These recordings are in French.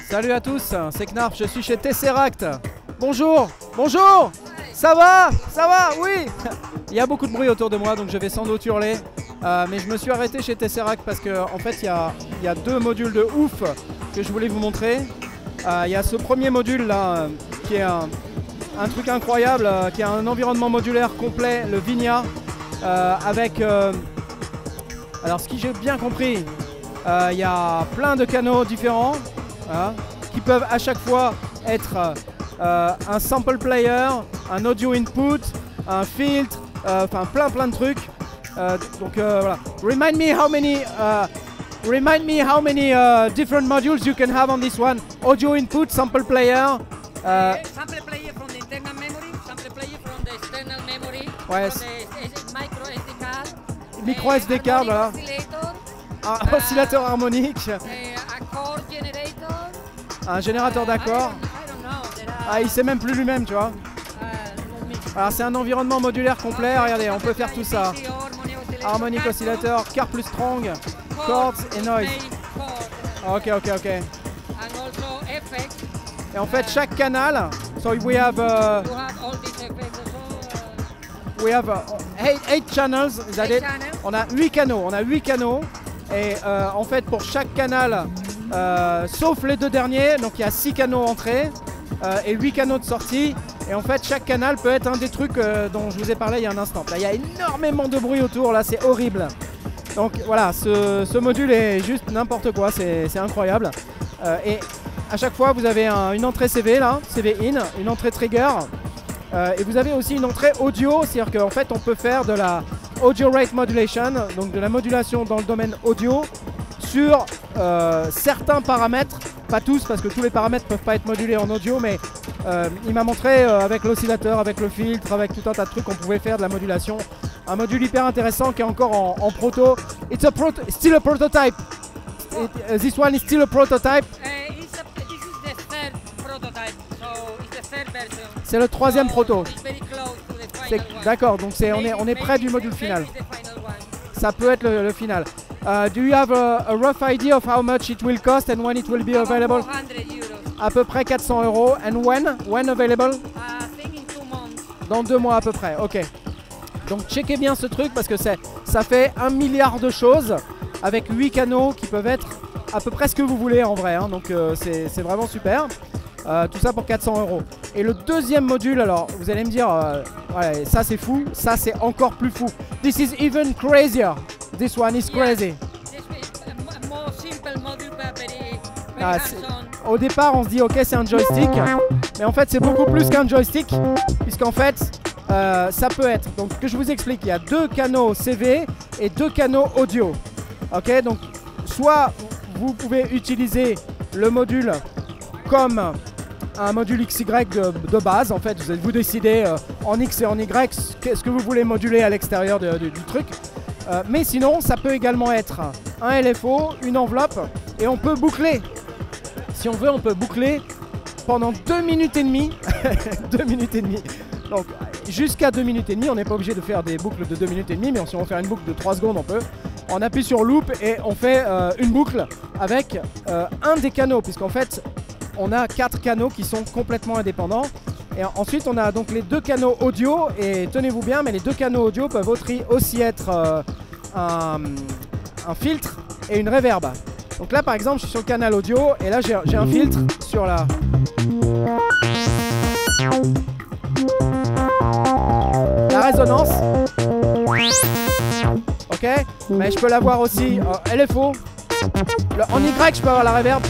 Salut à tous, c'est Knarf, je suis chez Tesseract. Bonjour, bonjour. Ça va? Ça va? Oui. Il y a beaucoup de bruit autour de moi, donc je vais sans doute hurler. Mais je me suis arrêté chez Tesseract parce qu'en fait, il y a deux modules de ouf que je voulais vous montrer. Il y a ce premier module là, qui est un truc incroyable, qui est un environnement modulaire complet, le Vinia, avec... alors, ce que j'ai bien compris, il y a plein de canaux différents, qui peuvent à chaque fois être un sample player, un audio input, un filtre, enfin plein de trucs. Donc voilà. Remind me how many different modules you can have on this one. Audio input, sample player. Sample player from the internal memory, sample player from the external memory, Ouais, from the micro SD card. Micro SD card, voilà. Oscillator, Un oscillateur harmonique. accord generator. Un générateur d'accords. I don't know. Ah, il sait même plus lui-même, tu vois. Alors c'est un environnement modulaire complet. Regardez, on peut faire tout ça. Harmonic oscillator, car plus strong, chords et noise. Ok. And also effects. Et en fait, chaque canal, so we have You have all these effects also. eight channels. Vous avez- Eight channels. On a 8 canaux. Et en fait, pour chaque canal, sauf les deux derniers, donc il y a 6 canaux entrée et 8 canaux de sortie. Et en fait, chaque canal peut être un des trucs dont je vous ai parlé il y a un instant. Là, il y a énormément de bruit autour, là, c'est horrible. Donc voilà, ce module est juste n'importe quoi, c'est incroyable. Et à chaque fois, vous avez une entrée CV, là, CV in, une entrée trigger. Et vous avez aussi une entrée audio, c'est-à-dire qu'en fait, on peut faire de la audio rate modulation, donc de la modulation dans le domaine audio, sur certains paramètres, pas tous parce que tous les paramètres ne peuvent pas être modulés en audio, mais il m'a montré avec l'oscillateur, avec le filtre, avec tout un tas de trucs, on pouvait faire de la modulation. Un module hyper intéressant qui est encore en proto. Still a prototype. This one is still a prototype. This is the third prototype, so it's the third version. C'est le troisième So proto. it's very close to the final one. D'accord, donc on est près du module final. Ça peut être le final. Do you have a rough idea of how much it will cost and when it will be available? 400 euros. À peu près 400 €. And when available? I think in 2 months. Dans 2 mois à peu près. Ok. Donc checkez bien ce truc parce que ça fait 1 milliard de choses avec 8 canaux qui peuvent être à peu près ce que vous voulez en vrai. Donc c'est vraiment super. Tout ça pour 400 €. Et le deuxième module, alors vous allez me dire, ouais, ça c'est fou, ça c'est encore plus fou. This is even crazier. This one is crazy. This is a more simple module, but very Ah, hands-on. Au départ, on se dit ok, c'est un joystick, mais en fait, c'est beaucoup plus qu'un joystick, puisqu'en fait, ça peut être. Donc, que je vous explique, il y a 2 canaux CV et 2 canaux audio. Ok, donc soit vous pouvez utiliser le module comme un module XY de base. En fait, vous décidez en X et en Y ce que vous voulez moduler à l'extérieur du truc. Mais sinon, ça peut également être un LFO, une enveloppe, et on peut boucler. Si on veut, on peut boucler pendant 2 minutes et demie. 2 minutes et demie. Donc, jusqu'à 2 minutes et demie, on n'est pas obligé de faire des boucles de 2 minutes et demie, mais si on veut faire une boucle de 3 secondes, on peut. On appuie sur loop et on fait une boucle avec un des canaux, puisqu'en fait, on a 4 canaux qui sont complètement indépendants. Et ensuite, on a donc les 2 canaux audio, et tenez-vous bien, mais les 2 canaux audio peuvent aussi être un filtre et une reverb. Donc là, par exemple, je suis sur le canal audio, et là, j'ai un filtre sur la résonance. Ok, mais je peux l'avoir aussi LFO. En Y, je peux avoir la reverb.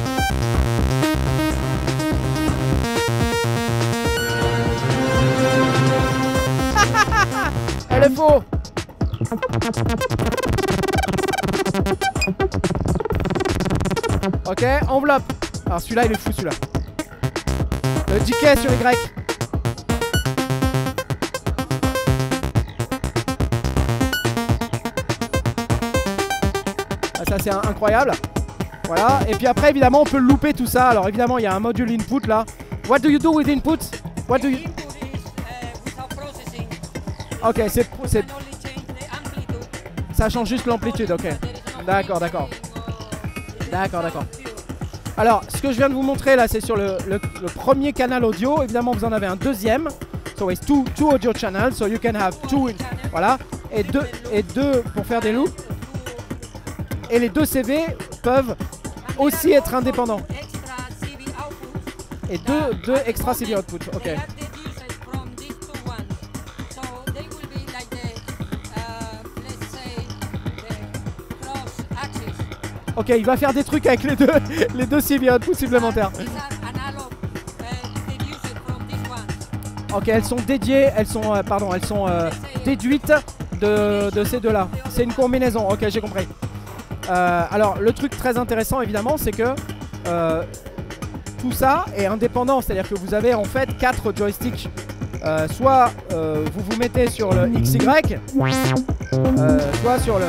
LFO. Ok, enveloppe. Alors celui-là, il est fou, celui-là. Le decay sur Y. Ah, ça, c'est incroyable. Voilà, et puis après, évidemment, on peut louper tout ça. Alors évidemment, il y a un module input là. What do you do with input? What do you... Input is without processing. Ok, c'est... We can only change the amplitude. Ça change juste l'amplitude, ok. D'accord, d'accord. D'accord, d'accord. Alors, ce que je viens de vous montrer là, c'est sur le premier canal audio. Évidemment, vous en avez un deuxième. So it's two audio channels, so you can have two. Voilà. Et deux pour faire des loops. Et les deux CV peuvent aussi être indépendants. Et deux extra CV output. Ok. Ok, il va faire des trucs avec les deux CV output supplémentaires. Ok, elles sont dédiées, elles sont déduites de ces deux-là. C'est une combinaison. Ok, j'ai compris. Alors, le truc très intéressant, évidemment, c'est que tout ça est indépendant. C'est-à-dire que vous avez en fait 4 joysticks. Soit vous vous mettez sur le XY, soit sur le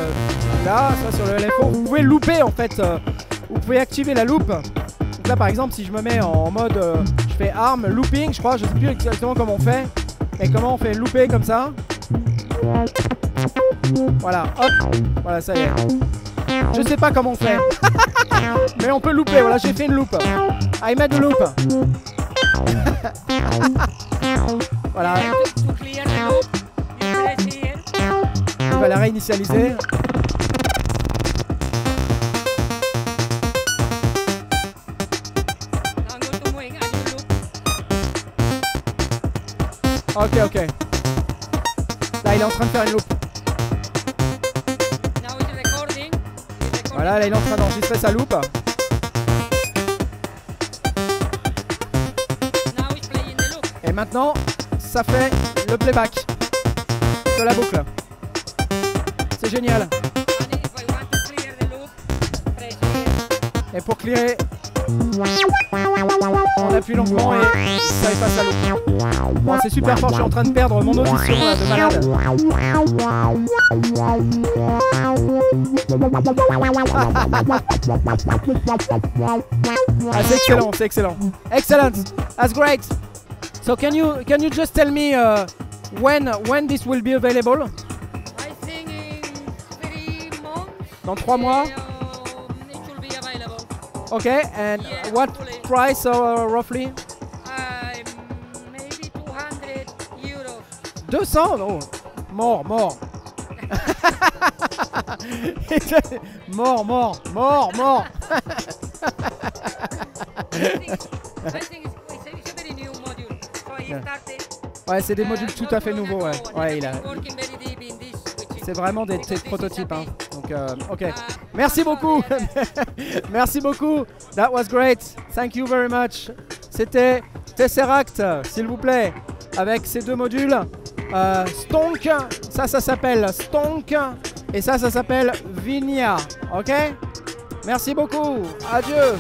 là, soit sur le LFO. Vous pouvez looper en fait. Vous pouvez activer la loop. Donc là, par exemple, si je me mets en mode, je fais arm looping, je crois, je sais plus exactement comment on fait, mais comment on fait looper comme ça. Voilà, hop, voilà, ça y est. Je sais pas comment on fait, mais on peut looper. Voilà, j'ai fait une loop. I made a loop. Voilà. Il va la réinitialiser. Ok, ok. Là, il est en train de faire une loop. Voilà, là, il est en train d'enregistrer sa loop. Et maintenant, ça fait le playback de la boucle. C'est génial. Et pour clearer, on appuie longuement et ça efface la loop. Bon, c'est super fort, je suis en train de perdre mon audition là, de malade. Ah, c'est excellent, c'est excellent. Excellent, that's great. So can you just tell me when this will be available? I think in 3 months. Dans 3 mois? It should be available. Okay, and Yeah, what hopefully. price roughly? Maybe 200 euros. 200? No, more. Mort. I think it's a very new module. So I Yeah. started. Ouais, c'est des modules tout à fait nouveaux. Ouais, ouais, Working very deep in this, which is- c'est vraiment des because this is prototypes. a Hein. bit, Donc, ok. uh, Merci beaucoup. yeah. Merci beaucoup. That was great. Thank you very much. C'était Tesseract, s'il vous plaît, avec ces deux modules. Stonk, ça s'appelle Stonk. Et ça s'appelle Vinia. Ok? Merci beaucoup. Adieu.